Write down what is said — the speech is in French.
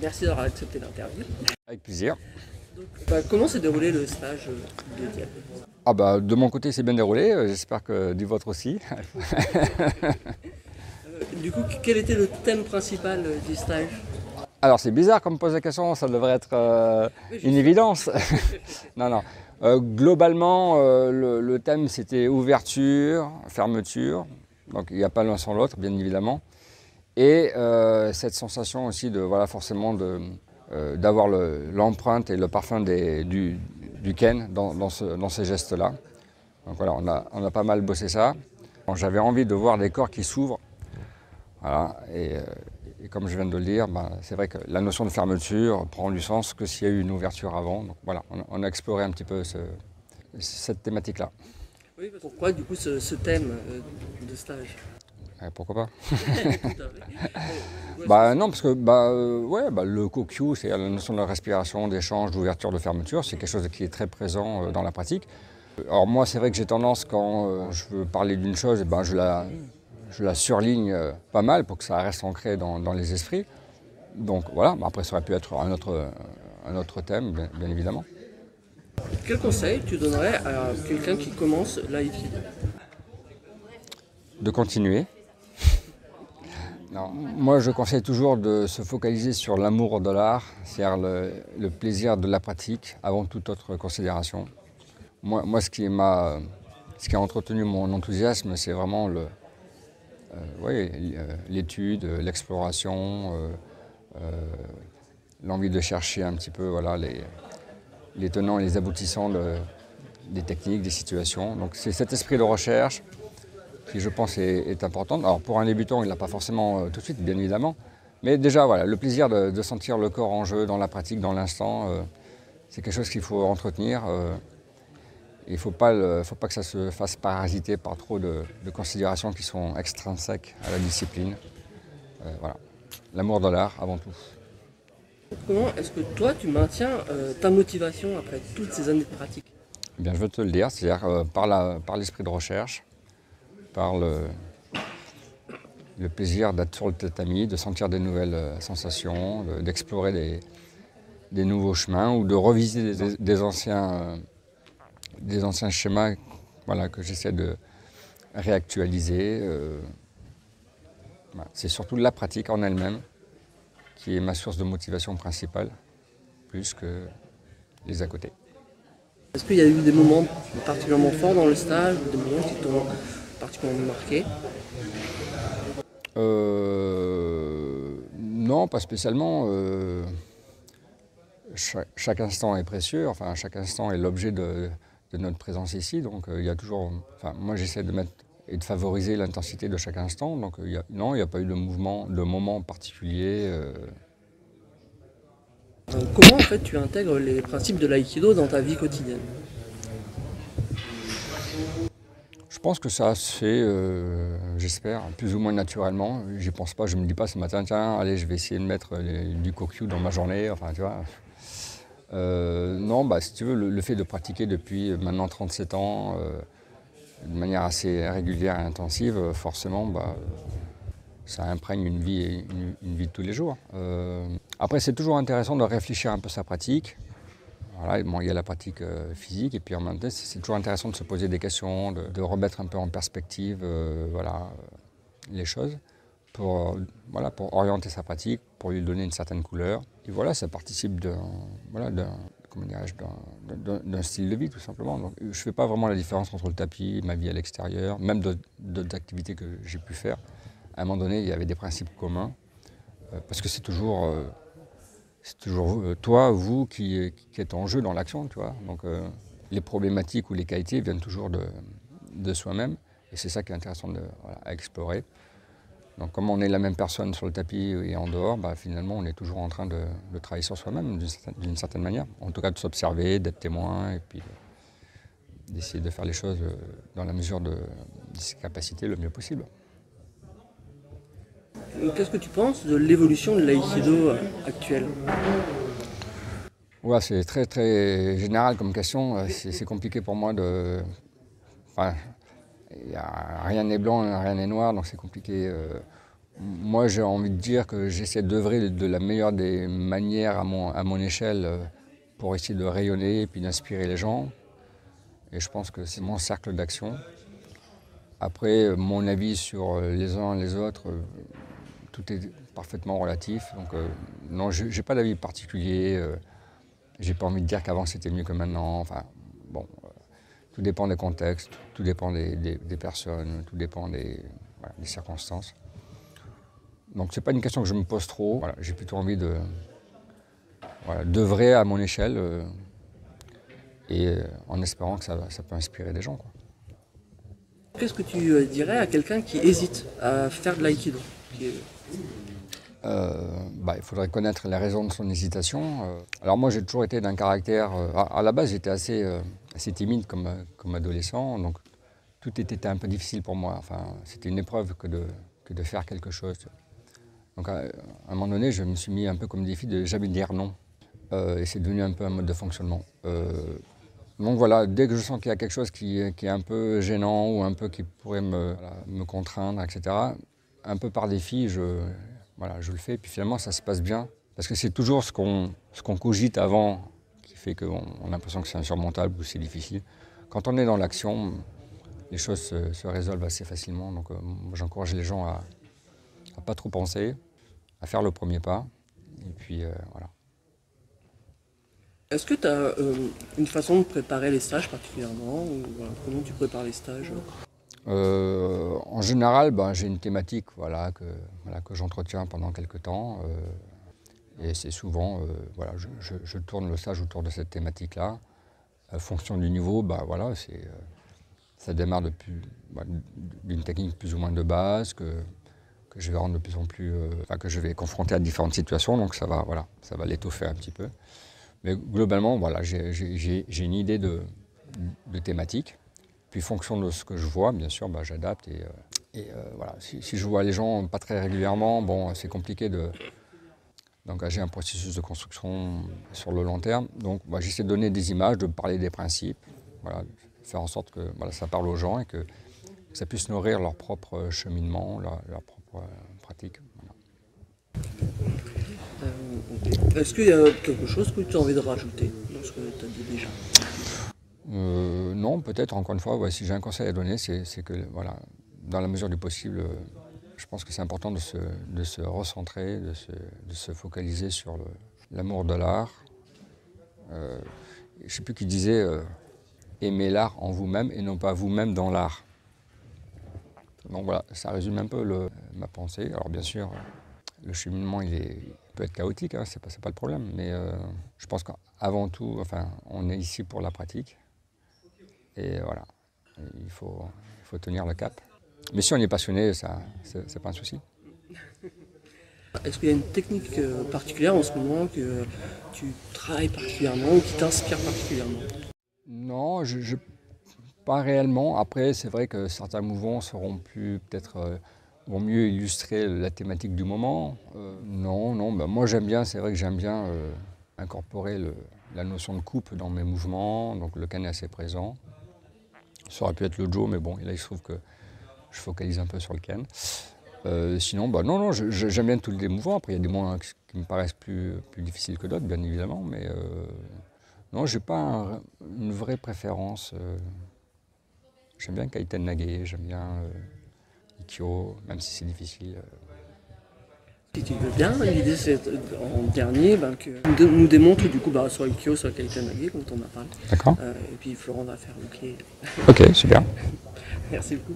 Merci d'avoir accepté l'interview. Avec plaisir. Comment s'est déroulé le stage de Diane? Ah bah, de mon côté, c'est bien déroulé. J'espère que du vôtre aussi. Du coup, quel était le thème principal du stage? Alors, c'est bizarre comme pose la question, ça devrait être une évidence. Non, non. Globalement, le thème, c'était ouverture, fermeture. Donc, il n'y a pas l'un sans l'autre, bien évidemment. Et cette sensation aussi de, voilà, forcément, d'avoir l'empreinte et le parfum du Ken dans ces gestes-là. Donc voilà, on a pas mal bossé ça. J'avais envie de voir des corps qui s'ouvrent. Voilà, et comme je viens de le dire, c'est vrai que la notion de fermeture prend du sens que s'il y a eu une ouverture avant. Donc voilà, on a exploré un petit peu cette thématique-là. Oui, pourquoi du coup ce thème de stage? Pourquoi pas? Tout à fait. Non, parce que le CoQ, c'est la notion de respiration, d'échange, d'ouverture, de fermeture, c'est quelque chose qui est très présent dans la pratique. Alors moi, c'est vrai que j'ai tendance, quand je veux parler d'une chose, je la surligne pas mal pour que ça reste ancré dans les esprits. Donc voilà, après ça aurait pu être un autre thème, bien évidemment. Quel conseil tu donnerais à quelqu'un qui commence l'aïkido? De continuer. Non, moi, je conseille toujours de se focaliser sur l'amour de l'art, c'est-à-dire le plaisir de la pratique avant toute autre considération. Moi ce qui a entretenu mon enthousiasme, c'est vraiment l'étude, l'exploration, l'envie de chercher un petit peu voilà, les tenants et les aboutissants des techniques, des situations. Donc c'est cet esprit de recherche qui, je pense, est important. Alors pour un débutant, il n'a pas forcément tout de suite, bien évidemment. Mais déjà, voilà, le plaisir de sentir le corps en jeu, dans la pratique, dans l'instant, c'est quelque chose qu'il faut entretenir. Il ne faut pas que ça se fasse parasiter par trop de considérations qui sont extrinsèques à la discipline. Voilà. L'amour de l'art avant tout. Comment est-ce que toi tu maintiens ta motivation après toutes ces années de pratique? Eh bien, je veux te le dire, c'est-à-dire par l'esprit de recherche, par le plaisir d'être sur le tatami, de sentir des nouvelles sensations, d'explorer des nouveaux chemins ou de revisiter des anciens schémas, voilà, que j'essaie de réactualiser. Voilà. C'est surtout la pratique en elle-même qui est ma source de motivation principale, plus que les à côté. Est-ce qu'il y a eu des moments particulièrement forts dans le stage, ou des moments qui t'ont particulièrement marqué? Non, pas spécialement. Chaque instant est précieux, enfin chaque instant est l'objet de notre présence ici. Donc il y a toujours. Enfin, moi j'essaie de mettre et de favoriser l'intensité de chaque instant. Donc non, il n'y a pas eu de moment particulier. Comment en fait tu intègres les principes de l'aïkido dans ta vie quotidienne? Je pense que ça se fait, j'espère, plus ou moins naturellement. J'y pense pas, je me dis pas ce matin, tiens, allez, je vais essayer de mettre du kokyu dans ma journée, enfin, tu vois. Non, si tu veux, le fait de pratiquer depuis maintenant 37 ans, de manière assez régulière et intensive, forcément, ça imprègne une vie de tous les jours. Après, c'est toujours intéressant de réfléchir un peu sa pratique. Voilà, bon, il y a la pratique physique et puis en même temps, c'est toujours intéressant de se poser des questions, de remettre un peu en perspective les choses pour orienter sa pratique, pour lui donner une certaine couleur. Et voilà, ça participe d'un style de vie tout simplement. Donc, je ne fais pas vraiment la différence entre le tapis, ma vie à l'extérieur, même d'autres activités que j'ai pu faire. À un moment donné, il y avait des principes communs, parce que c'est toujours toi, vous, qui êtes en jeu dans l'action, tu vois. Donc les problématiques ou les qualités viennent toujours de soi-même, et c'est ça qui est intéressant à explorer. Donc comme on est la même personne sur le tapis et en dehors, finalement on est toujours en train de travailler sur soi-même d'une certaine manière. En tout cas de s'observer, d'être témoin, et puis d'essayer de faire les choses dans la mesure de ses capacités le mieux possible. Qu'est-ce que tu penses de l'évolution de l'aïkido actuelle? Ouais, c'est très très général comme question. C'est compliqué pour moi de. Enfin, rien n'est blanc, rien n'est noir, donc c'est compliqué. Moi, j'ai envie de dire que j'essaie d'œuvrer de la meilleure des manières à mon échelle pour essayer de rayonner et puis d'inspirer les gens. Et je pense que c'est mon cercle d'action. Après, mon avis sur les uns et les autres, tout est parfaitement relatif. Donc, non, je n'ai pas d'avis particulier. J'ai pas envie de dire qu'avant c'était mieux que maintenant. Enfin, bon, tout dépend des contextes, tout dépend des personnes, tout dépend voilà, des circonstances. Donc, c'est pas une question que je me pose trop. Voilà, j'ai plutôt envie voilà, d'œuvrer à mon échelle en espérant que ça peut inspirer des gens, quoi. Qu'est-ce que tu dirais à quelqu'un qui hésite à faire de l'aïkido Il faudrait connaître les raisons de son hésitation. Alors moi j'ai toujours été d'un caractère... à la base j'étais assez timide comme adolescent, donc tout était un peu difficile pour moi. Enfin, c'était une épreuve que de faire quelque chose. Donc à un moment donné je me suis mis un peu comme défi de jamais dire non. Et c'est devenu un peu un mode de fonctionnement. Donc voilà, dès que je sens qu'il y a quelque chose qui est un peu gênant ou un peu qui pourrait me contraindre, etc., un peu par défi, voilà, je le fais, puis finalement ça se passe bien. Parce que c'est toujours ce qu'on cogite avant qui fait qu'on a l'impression que c'est insurmontable ou c'est difficile. Quand on est dans l'action, les choses se résolvent assez facilement. Donc j'encourage les gens à pas trop penser, à faire le premier pas, et puis voilà. Est-ce que tu as une façon de préparer les stages particulièrement ou voilà, comment tu prépares les stages? En général, j'ai une thématique voilà, que j'entretiens pendant quelques temps. Et c'est souvent, voilà, je tourne le stage autour de cette thématique-là. En fonction du niveau, voilà, ça démarre d'une technique plus ou moins de base, que je vais rendre de plus en plus, que je vais confronter à différentes situations, donc ça va l'étoffer un petit peu. Mais globalement, voilà, j'ai une idée de thématique. Puis, fonction de ce que je vois, bien sûr, j'adapte. Voilà. Si je vois les gens pas très régulièrement, bon, c'est compliqué d'engager un processus de construction sur le long terme. Donc, j'essaie de donner des images, de parler des principes, voilà, faire en sorte que voilà, ça parle aux gens et que ça puisse nourrir leur propre cheminement, leur propre pratique. Voilà. Est-ce qu'il y a quelque chose que tu as envie de rajouter dans ce que tu as dit déjà? Non, peut-être, encore une fois, si j'ai un conseil à donner, c'est que, voilà, dans la mesure du possible, je pense que c'est important de se recentrer, de se focaliser sur l'amour de l'art. Je ne sais plus qui disait aimer l'art en vous-même et non pas vous-même dans l'art. Donc voilà, ça résume un peu ma pensée. Alors bien sûr, le cheminement il peut être chaotique, hein, c'est pas le problème, mais je pense qu'avant tout, on est ici pour la pratique. Et voilà, il faut tenir le cap. Mais si on est passionné, c'est pas un souci. Est-ce qu'il y a une technique particulière en ce moment que tu travailles particulièrement ou qui t'inspire particulièrement? Non, pas réellement. Après, c'est vrai que certains mouvements vont mieux illustrer la thématique du moment. Non, moi c'est vrai que j'aime bien incorporer la notion de coupe dans mes mouvements, donc le Ken est assez présent. Ça aurait pu être le Jo, mais bon, là il se trouve que je focalise un peu sur le Ken. Sinon, non, j'aime bien tous les mouvements. Après, il y a des mouvements qui me paraissent plus difficiles que d'autres, bien évidemment, mais non, j'ai pas une vraie préférence. J'aime bien Kaiten Nage, j'aime bien Ikkyo, même si c'est difficile. Si tu veux bien, l'idée c'est en dernier que nous démontre du coup soit Ikkyo, soit Kaiten Nage, comme on a parlé. D'accord. Et puis Florent va faire le clé. Ok, super. Merci beaucoup.